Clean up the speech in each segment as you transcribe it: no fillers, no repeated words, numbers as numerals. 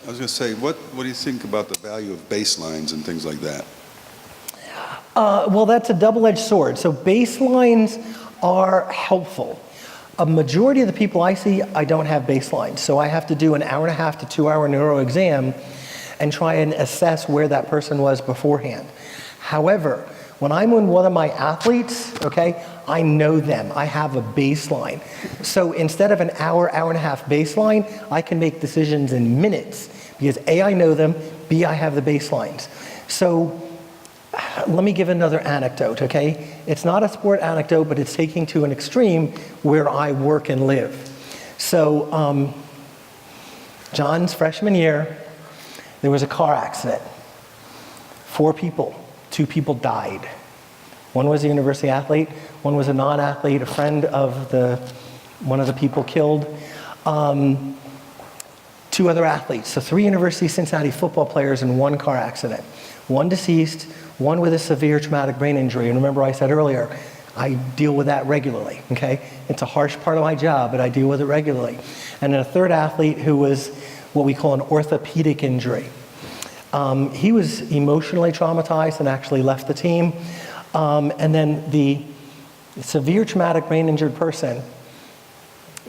I was going to say, what do you think about the value of baselines and things like that? Well, that's a double-edged sword. So baselines are helpful. A majority of the people I see, I don't have baselines. So I have to do an 1.5 to 2 hour neuro exam and try and assess where that person was beforehand. However, when I'm with one of my athletes, okay, I know them. I have a baseline. So instead of an hour, 1.5 baseline, I can make decisions in minutes because A, I know them, B, I have the baselines. So let me give another anecdote, okay? It's not a sport anecdote, but it's taking to an extreme where I work and live. So John's freshman year, there was a car accident. 4 people, 2 people died. One was a university athlete, one was a non-athlete, a friend of one of the people killed. 2 other athletes, so 3 University of Cincinnati football players in 1 car accident. 1 deceased, 1 with a severe traumatic brain injury. And remember I said earlier, I deal with that regularly, okay? It's a harsh part of my job, but I deal with it regularly. And then a 3rd athlete who was what we call an orthopedic injury. He was emotionally traumatized and actually left the team. And then the severe traumatic brain injured person,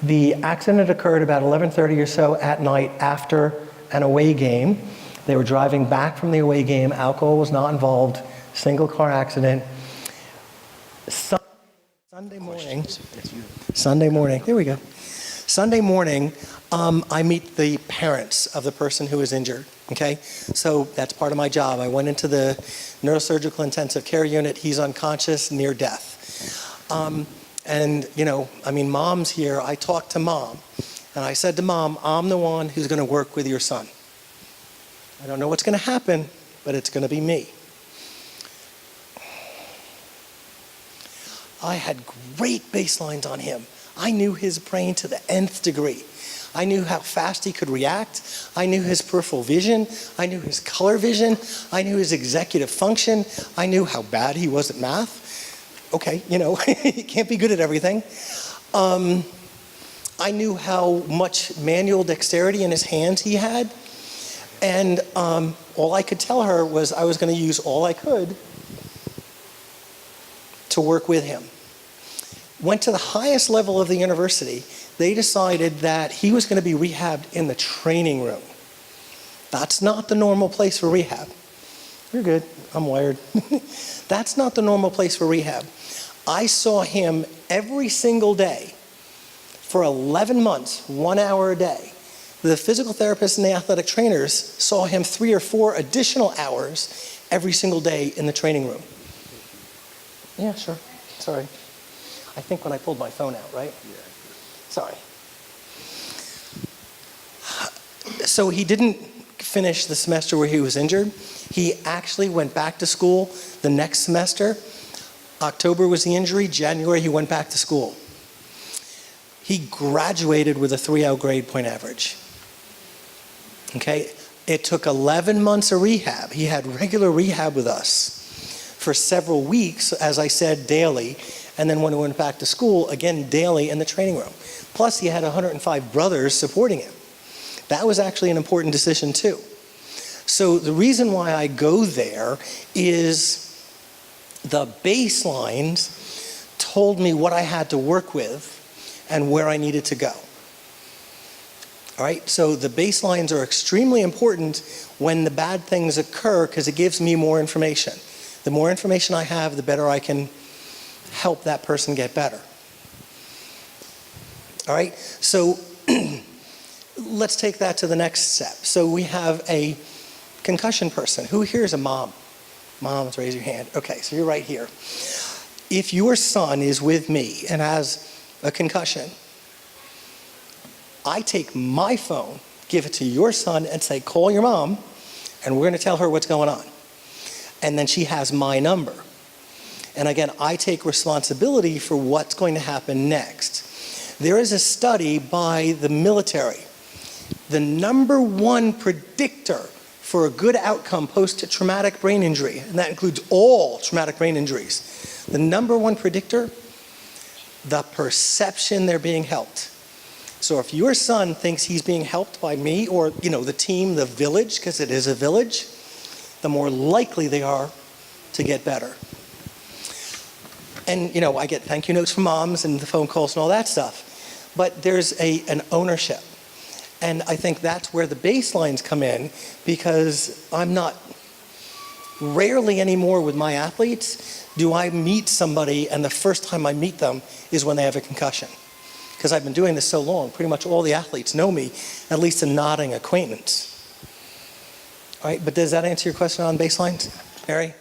the accident occurred about 11:30 or so at night after an away game. They were driving back from the away game. Alcohol was not involved. Single car accident. Sunday morning, there we go. Sunday morning, I meet the parents of the person who was injured, okay? So that's part of my job. I went into the neurosurgical intensive care unit. He's unconscious, near death. And, you know, I mean, mom's here. I talked to mom. And I said to mom, I'm the one who's going to work with your son. I don't know what's going to happen, but it's going to be me. I had great baselines on him. I knew his brain to the nth degree. I knew how fast he could react. I knew his peripheral vision. I knew his color vision. I knew his executive function. I knew how bad he was at math. Okay, you know, he can't be good at everything. I knew how much manual dexterity in his hands he had. And all I could tell her was I was going to use all I could to work with him. Went to the highest level of the university. They decided that he was going to be rehabbed in the training room. That's not the normal place for rehab. You're good, I'm wired. That's not the normal place for rehab. I saw him every single day for 11 months, 1 hour a day. The physical therapists and the athletic trainers saw him 3 or 4 additional hours every single day in the training room. Yeah, sure. Sorry. I think when I pulled my phone out, right? Yeah. Sorry. So he didn't finish the semester where he was injured. He actually went back to school the next semester. October was the injury. January, he went back to school. He graduated with a 3.0 grade point average. Okay? It took 11 months of rehab. He had regular rehab with us for several weeks, as I said, daily. And then when he went back to school, again, daily in the training room. Plus, he had 105 brothers supporting him. That was actually an important decision, too. So the reason why I go there is the baselines told me what I had to work with and where I needed to go. All right, so the baselines are extremely important when the bad things occur because it gives me more information. The more information I have, the better I can help that person get better. All right, so let's take that to the next step. So we have a concussion person. Who here is a mom? Moms, raise your hand. Okay, so you're right here. If your son is with me and has a concussion, I take my phone, give it to your son, and say, call your mom, and we're going to tell her what's going on. And then she has my number. And again, I take responsibility for what's going to happen next. There is a study by the military. The #1 predictor for a good outcome post-traumatic brain injury, and that includes all traumatic brain injuries. The #1 predictor, the perception they're being helped. So if your son thinks he's being helped by me or, the team, the village, because it is a village, the more likely they are to get better. And, I get thank you notes from moms and the phone calls and all that stuff. But there's an ownership. And I think that's where the baselines come in, because rarely anymore with my athletes do I meet somebody and the first time I meet them is when they have a concussion. Because I've been doing this so long, pretty much all the athletes know me, at least a nodding acquaintance. All right, but does that answer your question on baselines, Mary?